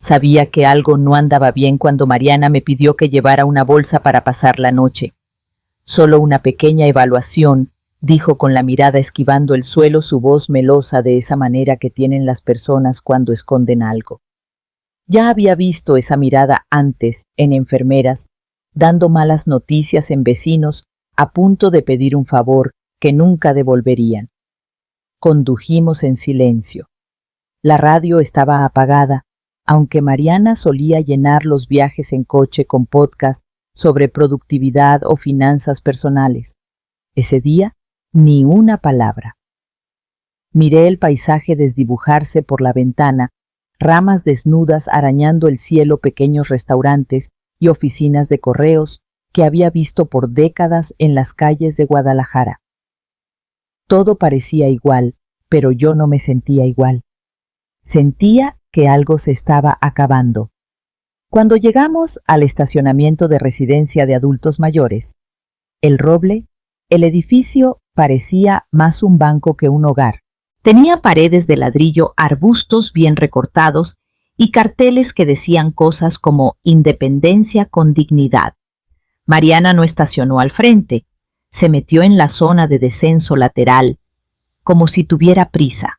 Sabía que algo no andaba bien cuando Mariana me pidió que llevara una bolsa para pasar la noche. Solo una pequeña evaluación, dijo con la mirada esquivando el suelo, su voz melosa de esa manera que tienen las personas cuando esconden algo. Ya había visto esa mirada antes en enfermeras, dando malas noticias en vecinos, a punto de pedir un favor que nunca devolverían. Condujimos en silencio. La radio estaba apagada, aunque Mariana solía llenar los viajes en coche con podcast sobre productividad o finanzas personales. Ese día, ni una palabra. Miré el paisaje desdibujarse por la ventana, ramas desnudas arañando el cielo, pequeños restaurantes y oficinas de correos que había visto por décadas en las calles de Guadalajara. Todo parecía igual, pero yo no me sentía igual. Sentía que algo se estaba acabando. Cuando llegamos al estacionamiento de residencia de adultos mayores, El Roble, el edificio parecía más un banco que un hogar. Tenía paredes de ladrillo, arbustos bien recortados y carteles que decían cosas como Independencia con dignidad. Mariana no estacionó al frente, se metió en la zona de descenso lateral, como si tuviera prisa.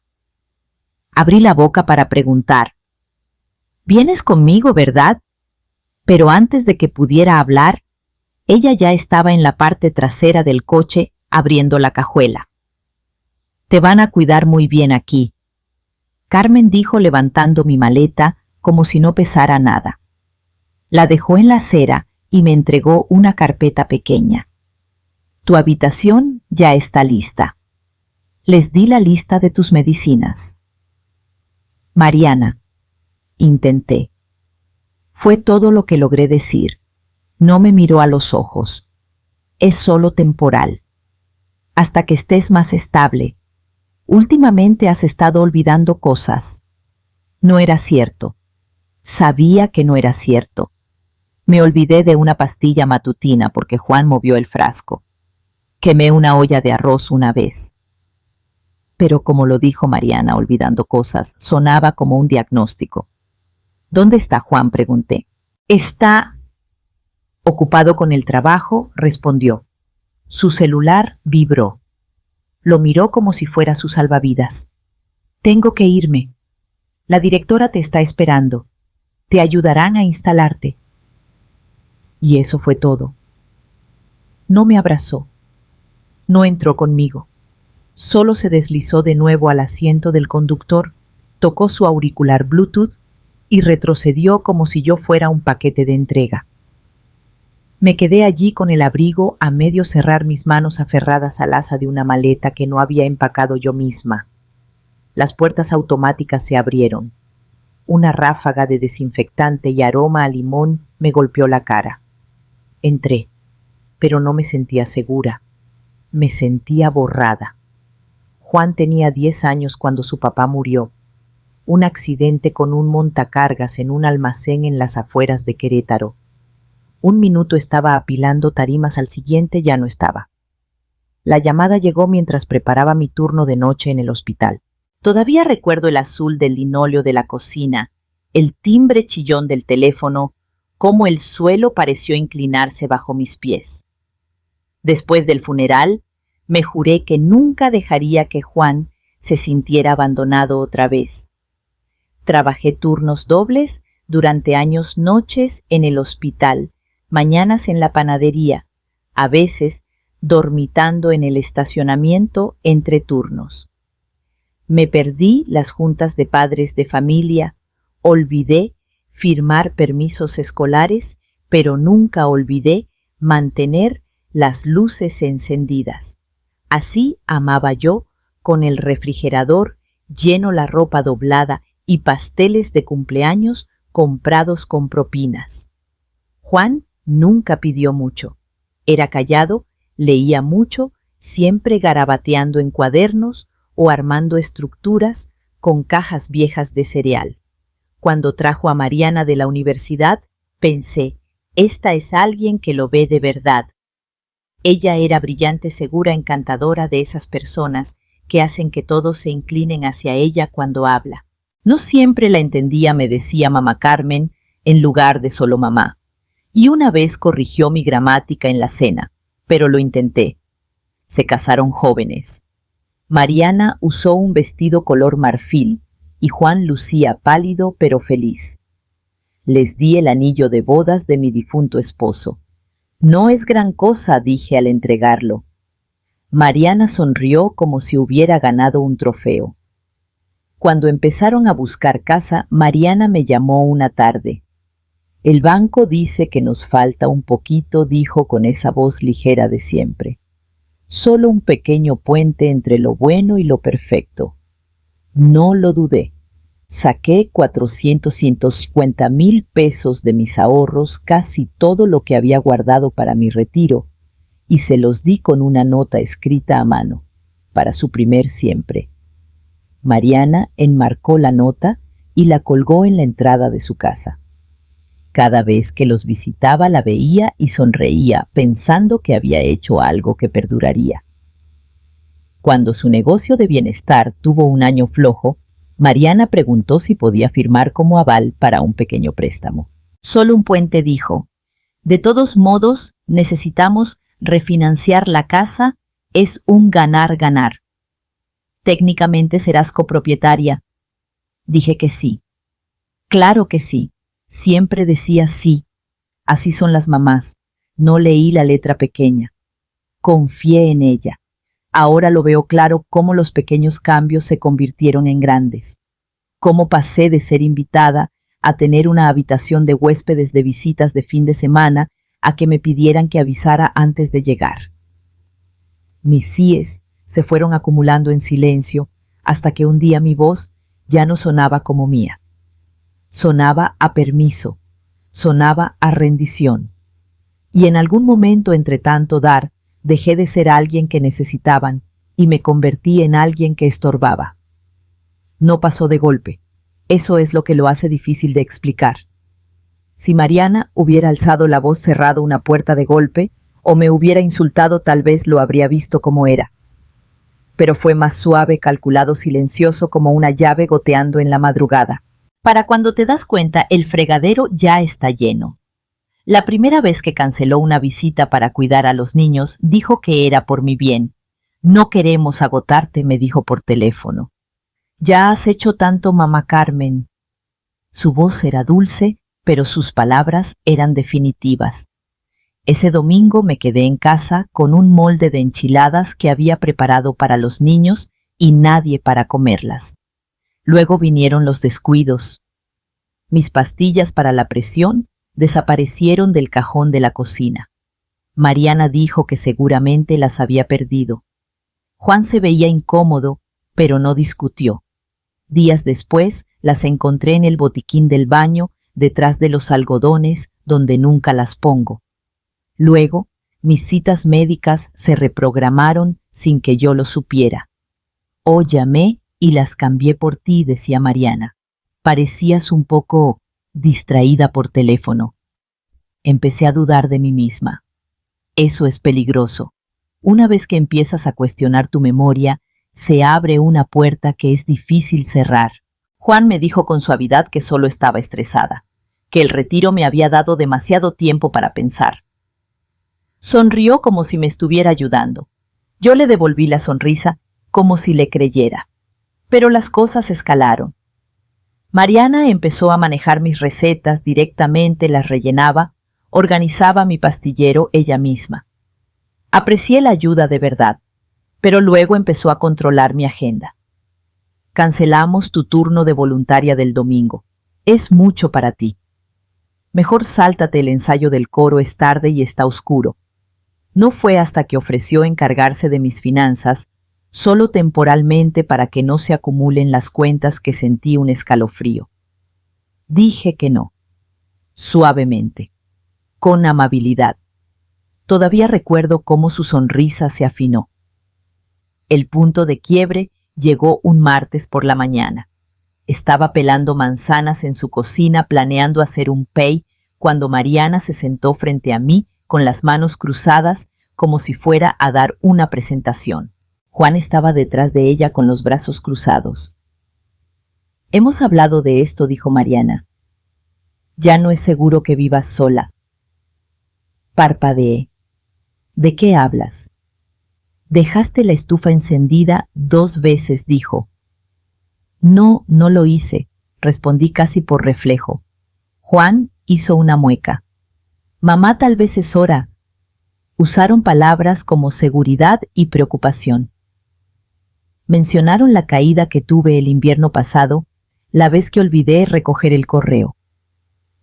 Abrí la boca para preguntar, «¿Vienes conmigo, verdad?» Pero antes de que pudiera hablar, ella ya estaba en la parte trasera del coche abriendo la cajuela. «Te van a cuidar muy bien aquí», Carmen dijo levantando mi maleta como si no pesara nada. La dejó en la acera y me entregó una carpeta pequeña. «Tu habitación ya está lista». Les di la lista de tus medicinas. «Mariana», intenté. Fue todo lo que logré decir. No me miró a los ojos. «Es solo temporal. Hasta que estés más estable. Últimamente has estado olvidando cosas». No era cierto. Sabía que no era cierto. Me olvidé de una pastilla matutina porque Juan movió el frasco. Quemé una olla de arroz una vez. Pero como lo dijo Mariana, olvidando cosas, sonaba como un diagnóstico. «¿Dónde está Juan?», pregunté. «Está ocupado con el trabajo», respondió. Su celular vibró. Lo miró como si fuera su salvavidas. «Tengo que irme. La directora te está esperando. Te ayudarán a instalarte». Y eso fue todo. No me abrazó. No entró conmigo. Solo se deslizó de nuevo al asiento del conductor, tocó su auricular Bluetooth y retrocedió como si yo fuera un paquete de entrega. Me quedé allí con el abrigo a medio cerrar, mis manos aferradas al asa de una maleta que no había empacado yo misma. Las puertas automáticas se abrieron. Una ráfaga de desinfectante y aroma a limón me golpeó la cara. Entré, pero no me sentía segura. Me sentía borrada. Juan tenía 10 años cuando su papá murió. Un accidente con un montacargas en un almacén en las afueras de Querétaro. Un minuto estaba apilando tarimas, al siguiente ya no estaba. La llamada llegó mientras preparaba mi turno de noche en el hospital. Todavía recuerdo el azul del linóleo de la cocina, el timbre chillón del teléfono, cómo el suelo pareció inclinarse bajo mis pies. Después del funeral, me juré que nunca dejaría que Juan se sintiera abandonado otra vez. Trabajé turnos dobles durante años, noches en el hospital, mañanas en la panadería, a veces dormitando en el estacionamiento entre turnos. Me perdí las juntas de padres de familia, olvidé firmar permisos escolares, pero nunca olvidé mantener las luces encendidas. Así amaba yo, con el refrigerador lleno, la ropa doblada y pasteles de cumpleaños comprados con propinas. Juan nunca pidió mucho. Era callado, leía mucho, siempre garabateando en cuadernos o armando estructuras con cajas viejas de cereal. Cuando trajo a Mariana de la universidad, pensé, esta es alguien que lo ve de verdad. Ella era brillante, segura, encantadora, de esas personas que hacen que todos se inclinen hacia ella cuando habla. No siempre la entendía, me decía mamá Carmen, en lugar de solo mamá. Y una vez corrigió mi gramática en la cena, pero lo intenté. Se casaron jóvenes. Mariana usó un vestido color marfil y Juan lucía pálido pero feliz. Les di el anillo de bodas de mi difunto esposo. No es gran cosa, dije al entregarlo. Mariana sonrió como si hubiera ganado un trofeo. Cuando empezaron a buscar casa, Mariana me llamó una tarde. El banco dice que nos falta un poquito, dijo con esa voz ligera de siempre. Solo un pequeño puente entre lo bueno y lo perfecto. No lo dudé. Saqué 450,000 pesos de mis ahorros, casi todo lo que había guardado para mi retiro, y se los di con una nota escrita a mano, para su primer siempre. Mariana enmarcó la nota y la colgó en la entrada de su casa. Cada vez que los visitaba la veía y sonreía, pensando que había hecho algo que perduraría. Cuando su negocio de bienestar tuvo un año flojo, Mariana preguntó si podía firmar como aval para un pequeño préstamo. Solo un puente, dijo. De todos modos, necesitamos refinanciar la casa, es un ganar-ganar. Técnicamente serás copropietaria. Dije que sí. Claro que sí. Siempre decía sí. Así son las mamás. No leí la letra pequeña. Confié en ella. Ahora lo veo claro cómo los pequeños cambios se convirtieron en grandes. Cómo pasé de ser invitada a tener una habitación de huéspedes de visitas de fin de semana a que me pidieran que avisara antes de llegar. Mis síes se fueron acumulando en silencio hasta que un día mi voz ya no sonaba como mía. Sonaba a permiso, sonaba a rendición. Y en algún momento, entre tanto dar, dejé de ser alguien que necesitaban y me convertí en alguien que estorbaba. No pasó de golpe. Eso es lo que lo hace difícil de explicar. Si Mariana hubiera alzado la voz, cerrado una puerta de golpe, o me hubiera insultado, tal vez lo habría visto como era. Pero fue más suave, calculado, silencioso, como una llave goteando en la madrugada. Para cuando te das cuenta, el fregadero ya está lleno. La primera vez que canceló una visita para cuidar a los niños, dijo que era por mi bien. No queremos agotarte, me dijo por teléfono. Ya has hecho tanto, mamá Carmen. Su voz era dulce, pero sus palabras eran definitivas. Ese domingo me quedé en casa con un molde de enchiladas que había preparado para los niños y nadie para comerlas. Luego vinieron los descuidos. Mis pastillas para la presión desaparecieron del cajón de la cocina. Mariana dijo que seguramente las había perdido. Juan se veía incómodo, pero no discutió. Días después las encontré en el botiquín del baño, detrás de los algodones, donde nunca las pongo. Luego, mis citas médicas se reprogramaron sin que yo lo supiera. Oh, llamé y las cambié por ti, decía Mariana. Parecías un poco distraída por teléfono. Empecé a dudar de mí misma. Eso es peligroso. Una vez que empiezas a cuestionar tu memoria, se abre una puerta que es difícil cerrar. Juan me dijo con suavidad que solo estaba estresada, que el retiro me había dado demasiado tiempo para pensar. Sonrió como si me estuviera ayudando. Yo le devolví la sonrisa como si le creyera. Pero las cosas escalaron. Mariana empezó a manejar mis recetas directamente, las rellenaba, organizaba mi pastillero ella misma. Aprecié la ayuda de verdad, pero luego empezó a controlar mi agenda. Cancelamos tu turno de voluntaria del domingo. Es mucho para ti. Mejor sáltate el ensayo del coro, es tarde y está oscuro. No fue hasta que ofreció encargarse de mis finanzas, solo temporalmente para que no se acumulen las cuentas, que sentí un escalofrío. Dije que no, suavemente, con amabilidad. Todavía recuerdo cómo su sonrisa se afinó. El punto de quiebre llegó un martes por la mañana. Estaba pelando manzanas en su cocina, planeando hacer un pay, cuando Mariana se sentó frente a mí con las manos cruzadas, como si fuera a dar una presentación. Juan estaba detrás de ella con los brazos cruzados. Hemos hablado de esto, dijo Mariana. Ya no es seguro que vivas sola. Parpadeé. ¿De qué hablas? Dejaste la estufa encendida 2 veces, dijo. No, no lo hice, respondí casi por reflejo. Juan hizo una mueca. Mamá, tal vez es hora. Usaron palabras como seguridad y preocupación. Mencionaron la caída que tuve el invierno pasado, la vez que olvidé recoger el correo.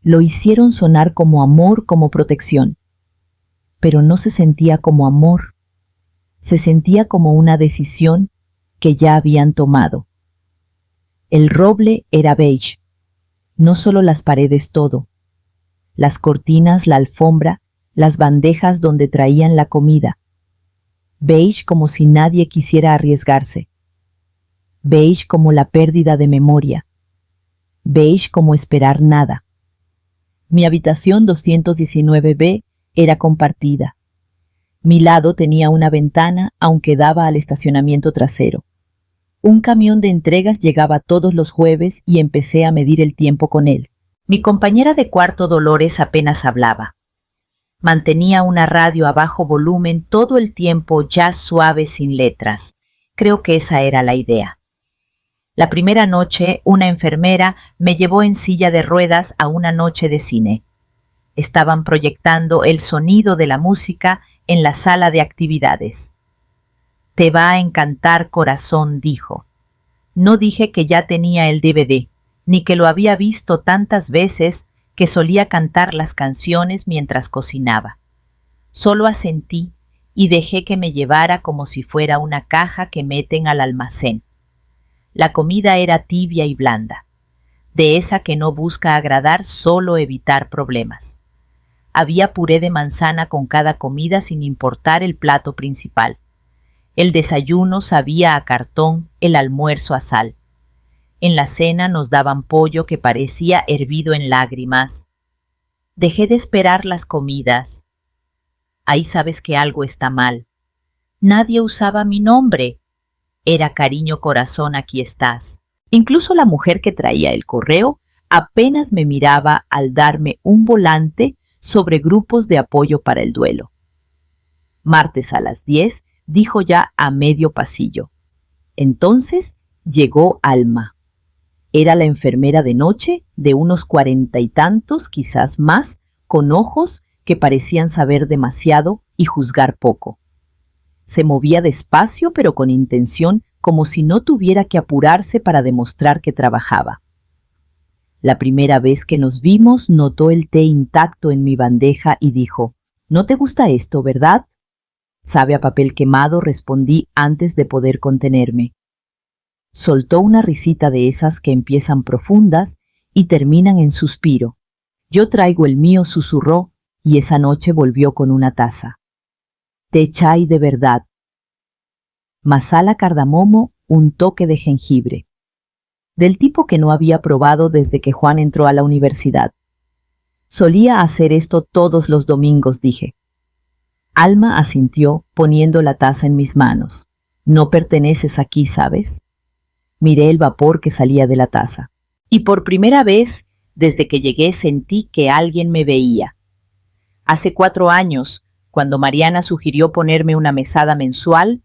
Lo hicieron sonar como amor, como protección. Pero no se sentía como amor. Se sentía como una decisión que ya habían tomado. El roble era beige. No solo las paredes, todo. Las cortinas, la alfombra, las bandejas donde traían la comida. Beige como si nadie quisiera arriesgarse. Beige como la pérdida de memoria. Beige como esperar nada. Mi habitación 219B era compartida. Mi lado tenía una ventana, aunque daba al estacionamiento trasero. Un camión de entregas llegaba todos los jueves y empecé a medir el tiempo con él. Mi compañera de cuarto, Dolores, apenas hablaba. Mantenía una radio a bajo volumen todo el tiempo, jazz suave sin letras. Creo que esa era la idea. La primera noche, una enfermera me llevó en silla de ruedas a una noche de cine. Estaban proyectando el sonido de la música en la sala de actividades. Te va a encantar, corazón, dijo. No dije que ya tenía el DVD, ni que lo había visto tantas veces que solía cantar las canciones mientras cocinaba. Solo asentí y dejé que me llevara como si fuera una caja que meten al almacén. La comida era tibia y blanda, de esa que no busca agradar, solo evitar problemas. Había puré de manzana con cada comida sin importar el plato principal. El desayuno sabía a cartón, el almuerzo a sal. En la cena nos daban pollo que parecía hervido en lágrimas. Dejé de esperar las comidas. Ahí sabes que algo está mal. Nadie usaba mi nombre. Era cariño, corazón, aquí estás. Incluso la mujer que traía el correo apenas me miraba al darme un volante sobre grupos de apoyo para el duelo. Martes a las 10, dijo ya a medio pasillo. Entonces llegó Alma. Era la enfermera de noche, de unos 40 y tantos, quizás más, con ojos que parecían saber demasiado y juzgar poco. Se movía despacio, pero con intención, como si no tuviera que apurarse para demostrar que trabajaba. La primera vez que nos vimos, notó el té intacto en mi bandeja y dijo, «¿No te gusta esto, verdad?» «Sabe a papel quemado», respondí antes de poder contenerme. Soltó una risita de esas que empiezan profundas y terminan en suspiro. «Yo traigo el mío», susurró, y esa noche volvió con una taza. Té chai de verdad. Masala cardamomo, un toque de jengibre. Del tipo que no había probado desde que Juan entró a la universidad. Solía hacer esto todos los domingos, dije. Alma asintió, poniendo la taza en mis manos. No perteneces aquí, ¿sabes? Miré el vapor que salía de la taza. Y por primera vez, desde que llegué, sentí que alguien me veía. Hace 4 años, cuando Mariana sugirió ponerme una mesada mensual,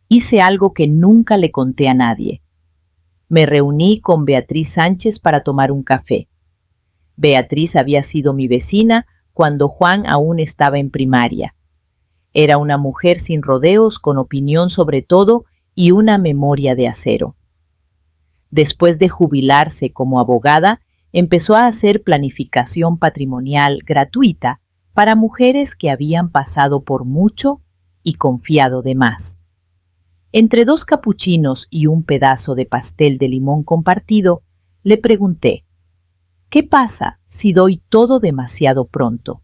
hice algo que nunca le conté a nadie. Me reuní con Beatriz Sánchez para tomar un café. Beatriz había sido mi vecina cuando Juan aún estaba en primaria. Era una mujer sin rodeos, con opinión sobre todo y una memoria de acero. Después de jubilarse como abogada, empezó a hacer planificación patrimonial gratuita para mujeres que habían pasado por mucho y confiado de más. Entre 2 capuchinos y un pedazo de pastel de limón compartido, le pregunté, ¿qué pasa si doy todo demasiado pronto?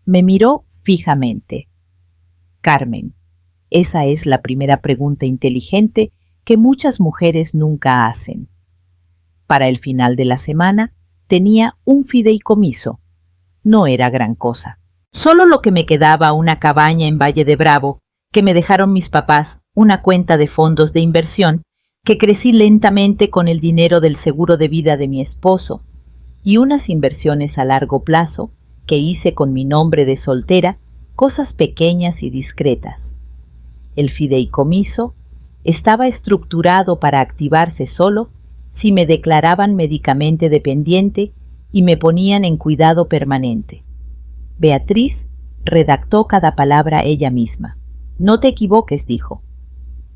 Me miró fijamente. Carmen, esa es la primera pregunta inteligente que muchas mujeres nunca hacen. Para el final de la semana tenía un fideicomiso. No era gran cosa. Solo lo que me quedaba, una cabaña en Valle de Bravo, que me dejaron mis papás, una cuenta de fondos de inversión que crecí lentamente con el dinero del seguro de vida de mi esposo y unas inversiones a largo plazo que hice con mi nombre de soltera, cosas pequeñas y discretas. El fideicomiso estaba estructurado para activarse solo si me declaraban médicamente dependiente y me ponían en cuidado permanente. Beatriz redactó cada palabra ella misma. No te equivoques, dijo.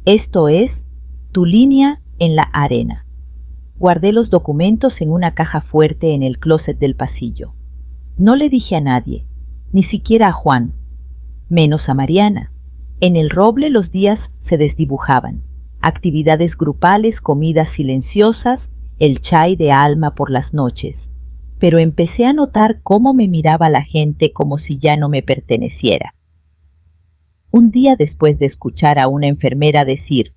Esto es tu línea en la arena. Guardé los documentos en una caja fuerte en el closet del pasillo. No le dije a nadie, ni siquiera a Juan, menos a Mariana. En el roble los días se desdibujaban. Actividades grupales, comidas silenciosas, el chai de Alma por las noches. Pero empecé a notar cómo me miraba la gente como si ya no me perteneciera. Un día después de escuchar a una enfermera decir,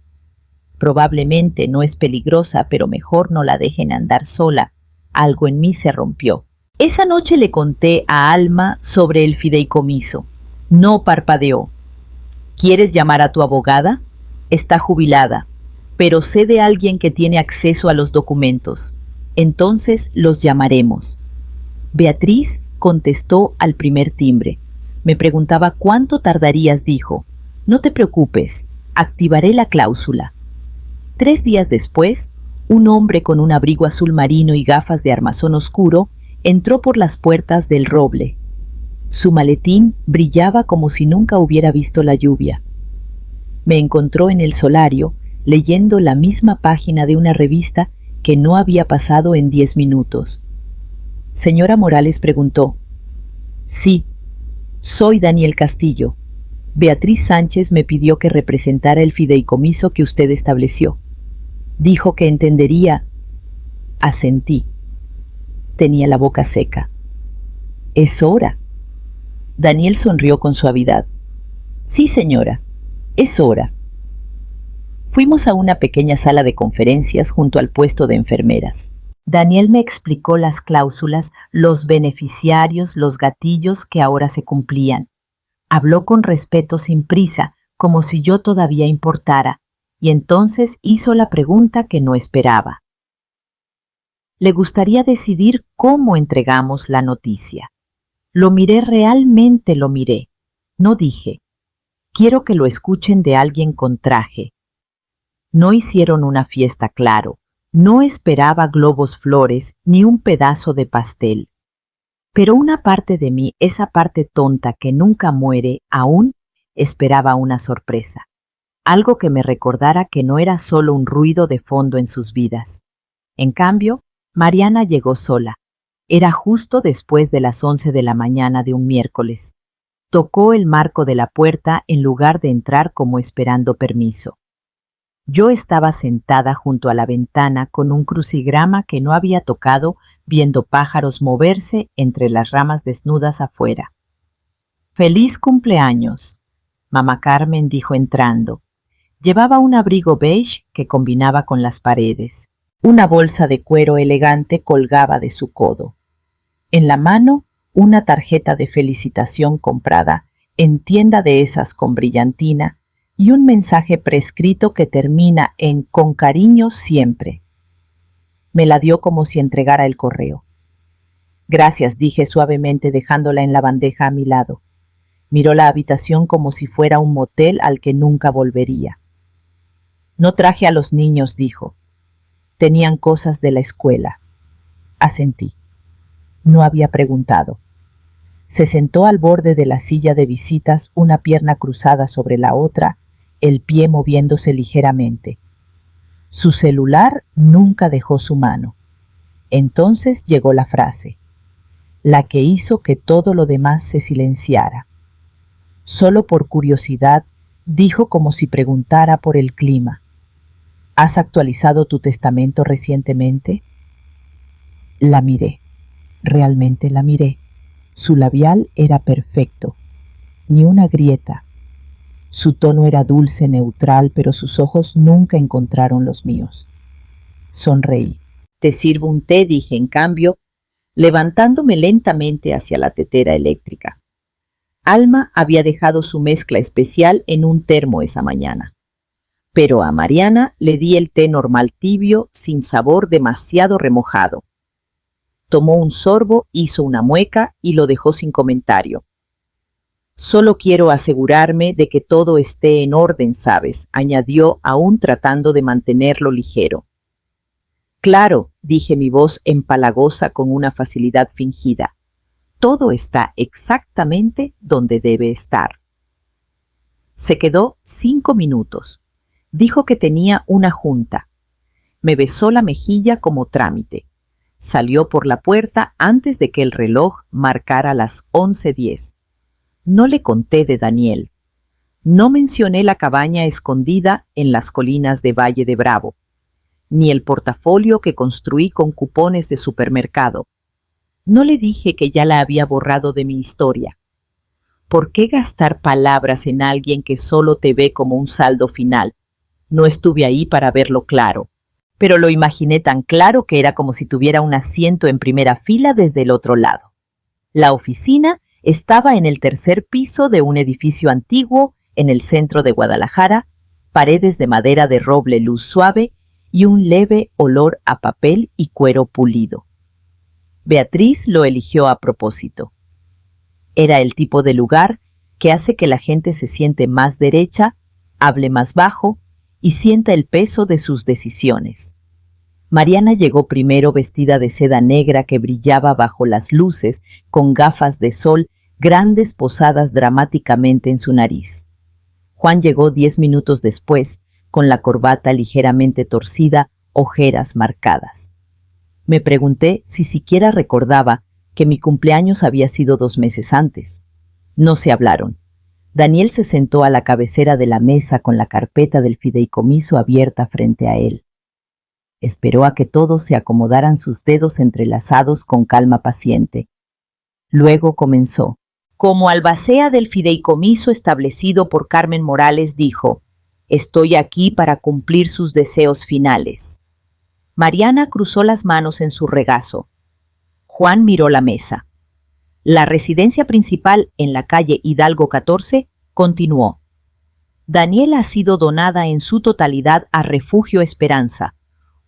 probablemente no es peligrosa, pero mejor no la dejen andar sola, algo en mí se rompió. Esa noche le conté a Alma sobre el fideicomiso. No parpadeó. ¿Quieres llamar a tu abogada? Está jubilada, pero sé de alguien que tiene acceso a los documentos. Entonces los llamaremos. Beatriz contestó al primer timbre. Me preguntaba cuánto tardarías, dijo. No te preocupes, activaré la cláusula. 3 días después, un hombre con un abrigo azul marino y gafas de armazón oscuro entró por las puertas del roble. Su maletín brillaba como si nunca hubiera visto la lluvia. Me encontró en el solario, leyendo la misma página de una revista que no había pasado en 10 minutos. Señora Morales preguntó. Sí, soy Daniel Castillo. Beatriz Sánchez me pidió que representara el fideicomiso que usted estableció. Dijo que entendería. Asentí. Tenía la boca seca. Es hora. Daniel sonrió con suavidad. Sí, señora, es hora. Fuimos a una pequeña sala de conferencias junto al puesto de enfermeras. Daniel me explicó las cláusulas, los beneficiarios, los gatillos que ahora se cumplían. Habló con respeto sin prisa, como si yo todavía importara, y entonces hizo la pregunta que no esperaba. Le gustaría decidir cómo entregamos la noticia. Lo miré, realmente lo miré. No dije, quiero que lo escuchen de alguien con traje. No hicieron una fiesta, claro. No esperaba globos, flores, ni un pedazo de pastel. Pero una parte de mí, esa parte tonta que nunca muere, aún esperaba una sorpresa. Algo que me recordara que no era solo un ruido de fondo en sus vidas. En cambio, Mariana llegó sola. Era justo después de las 11 de la mañana de un miércoles. Tocó el marco de la puerta en lugar de entrar como esperando permiso. Yo estaba sentada junto a la ventana con un crucigrama que no había tocado, viendo pájaros moverse entre las ramas desnudas afuera. «Feliz cumpleaños», mamá Carmen dijo entrando. Llevaba un abrigo beige que combinaba con las paredes. Una bolsa de cuero elegante colgaba de su codo. En la mano, una tarjeta de felicitación comprada en tienda de esas con brillantina y un mensaje prescrito que termina en «con cariño siempre». Me la dio como si entregara el correo. «Gracias», dije suavemente dejándola en la bandeja a mi lado. Miró la habitación como si fuera un motel al que nunca volvería. «No traje a los niños», dijo. «Tenían cosas de la escuela». Asentí. No había preguntado. Se sentó al borde de la silla de visitas, una pierna cruzada sobre la otra, el pie moviéndose ligeramente. Su celular nunca dejó su mano. Entonces llegó la frase, la que hizo que todo lo demás se silenciara. Solo por curiosidad, dijo como si preguntara por el clima. ¿Has actualizado tu testamento recientemente? La miré. Realmente la miré. Su labial era perfecto. Ni una grieta. Su tono era dulce, neutral, pero sus ojos nunca encontraron los míos. Sonreí. «Te sirvo un té», dije en cambio, levantándome lentamente hacia la tetera eléctrica. Alma había dejado su mezcla especial en un termo esa mañana. pero a Mariana le di el té normal tibio, sin sabor, demasiado remojado. Tomó un sorbo, hizo una mueca y lo dejó sin comentario. Solo quiero asegurarme de que todo esté en orden, ¿sabes?, añadió, aún tratando de mantenerlo ligero. Claro, dije, mi voz empalagosa con una facilidad fingida. Todo está exactamente donde debe estar. Se quedó 5 minutos. Dijo que tenía una junta. Me besó la mejilla como trámite. Salió por la puerta antes de que el reloj marcara las 11:10. No le conté de Daniel. No mencioné la cabaña escondida en las colinas de Valle de Bravo, ni el portafolio que construí con cupones de supermercado. No le dije que ya la había borrado de mi historia. ¿Por qué gastar palabras en alguien que solo te ve como un saldo final? No estuve ahí para verlo claro, pero lo imaginé tan claro que era como si tuviera un asiento en primera fila desde el otro lado. La oficina estaba en el 3er piso de un edificio antiguo en el centro de Guadalajara, paredes de madera de roble luz suave y un leve olor a papel y cuero pulido. Beatriz lo eligió a propósito. Era el tipo de lugar que hace que la gente se siente más derecha, hable más bajo y sienta el peso de sus decisiones. Mariana llegó primero vestida de seda negra que brillaba bajo las luces, con gafas de sol grandes posadas dramáticamente en su nariz. Juan llegó 10 minutos después, con la corbata ligeramente torcida, ojeras marcadas. Me pregunté si siquiera recordaba que mi cumpleaños había sido 2 meses antes. No se hablaron. Daniel se sentó a la cabecera de la mesa con la carpeta del fideicomiso abierta frente a él. Esperó a que todos se acomodaran sus dedos entrelazados con calma paciente. Luego comenzó. Como albacea del fideicomiso establecido por Carmen Morales, dijo: «Estoy aquí para cumplir sus deseos finales». Mariana cruzó las manos en su regazo. Juan miró la mesa. La residencia principal en la calle Hidalgo 14 continuó. Daniela ha sido donada en su totalidad a Refugio Esperanza,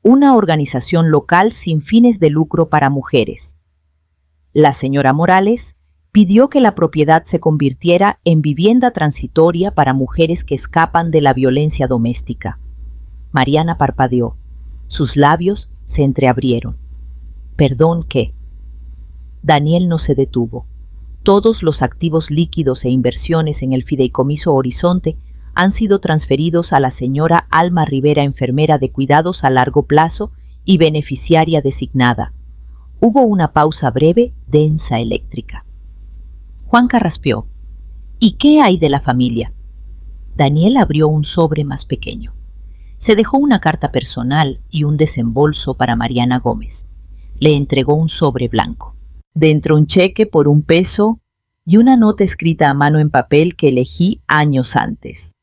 una organización local sin fines de lucro para mujeres. La señora Morales pidió que la propiedad se convirtiera en vivienda transitoria para mujeres que escapan de la violencia doméstica. Mariana parpadeó. Sus labios se entreabrieron. ¿Perdón qué? Daniel no se detuvo. Todos los activos líquidos e inversiones en el fideicomiso Horizonte han sido transferidos a la señora Alma Rivera, enfermera de cuidados a largo plazo y beneficiaria designada. Hubo una pausa breve, densa, eléctrica. Juan carraspeó. ¿Y qué hay de la familia? Daniel abrió un sobre más pequeño. Se dejó una carta personal y un desembolso para Mariana Gómez. Le entregó un sobre blanco. Dentro un cheque por $1 y una nota escrita a mano en papel que elegí años antes.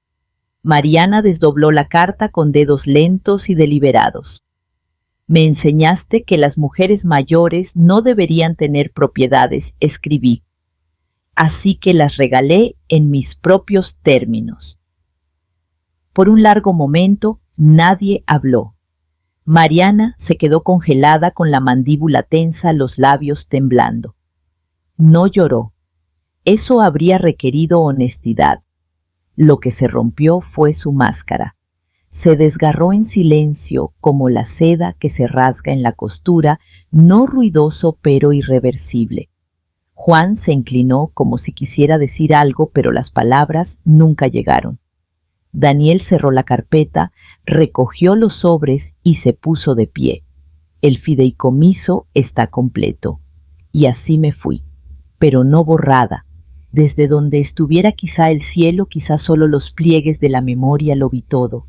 Mariana desdobló la carta con dedos lentos y deliberados. Me enseñaste que las mujeres mayores no deberían tener propiedades, escribí. Así que las regalé en mis propios términos. Por un largo momento nadie habló. Mariana se quedó congelada con la mandíbula tensa, los labios temblando. No lloró. Eso habría requerido honestidad. Lo que se rompió fue su máscara. Se desgarró en silencio como la seda que se rasga en la costura, no ruidoso pero irreversible. Juan se inclinó como si quisiera decir algo, pero las palabras nunca llegaron. Daniel cerró la carpeta, recogió los sobres y se puso de pie. El fideicomiso está completo. Y así me fui, pero no borrada. Desde donde estuviera quizá el cielo, quizá solo los pliegues de la memoria lo vi todo.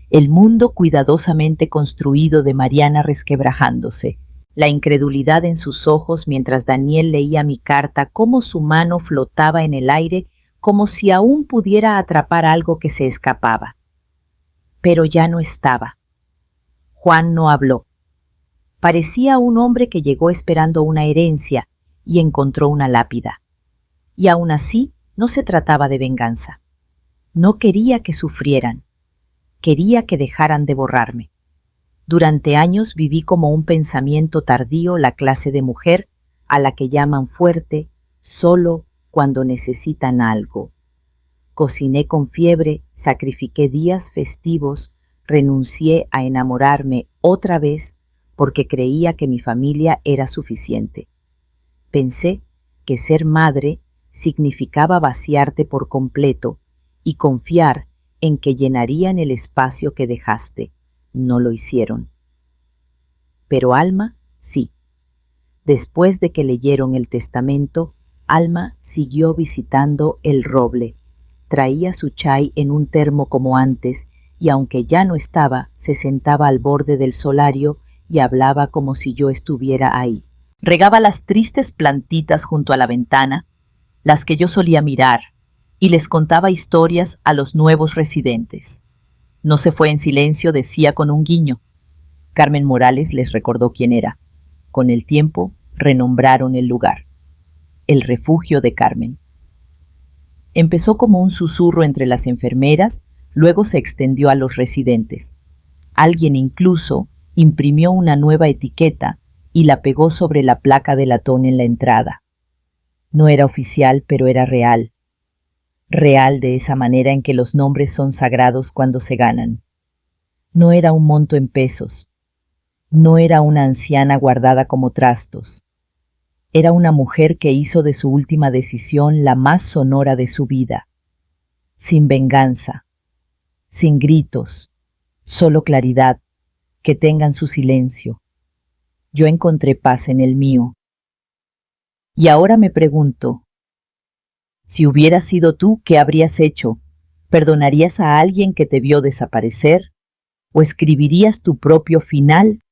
El mundo cuidadosamente construido de Mariana resquebrajándose. La incredulidad en sus ojos mientras Daniel leía mi carta, cómo su mano flotaba en el aire, como si aún pudiera atrapar algo que se escapaba. Pero ya no estaba. Juan no habló. Parecía un hombre que llegó esperando una herencia y encontró una lápida. Y aún así no se trataba de venganza. No quería que sufrieran. Quería que dejaran de borrarme. Durante años viví como un pensamiento tardío la clase de mujer a la que llaman fuerte solo cuando necesitan algo. Cociné con fiebre, sacrifiqué días festivos, renuncié a enamorarme otra vez porque creía que mi familia era suficiente. Pensé que ser madre significaba vaciarte por completo y confiar en que llenarían el espacio que dejaste. No lo hicieron. Pero Alma, sí. Después de que leyeron el testamento, Alma siguió visitando el roble. Traía su chai en un termo como antes y aunque ya no estaba, se sentaba al borde del solario y hablaba como si yo estuviera ahí. Regaba las tristes plantitas junto a la ventana, las que yo solía mirar, y les contaba historias a los nuevos residentes. No se fue en silencio, decía con un guiño. Carmen Morales les recordó quién era. Con el tiempo, renombraron el lugar. El refugio de Carmen. Empezó como un susurro entre las enfermeras, luego se extendió a los residentes. Alguien incluso imprimió una nueva etiqueta y la pegó sobre la placa de latón en la entrada. No era oficial, pero era real. Real de esa manera en que los nombres son sagrados cuando se ganan. No era un monto en pesos. No era una anciana guardada como trastos. Era una mujer que hizo de su última decisión la más sonora de su vida. Sin venganza, sin gritos, solo claridad, que tengan su silencio. Yo encontré paz en el mío. Y ahora me pregunto, si hubieras sido tú, ¿qué habrías hecho? ¿Perdonarías a alguien que te vio desaparecer? ¿O escribirías tu propio final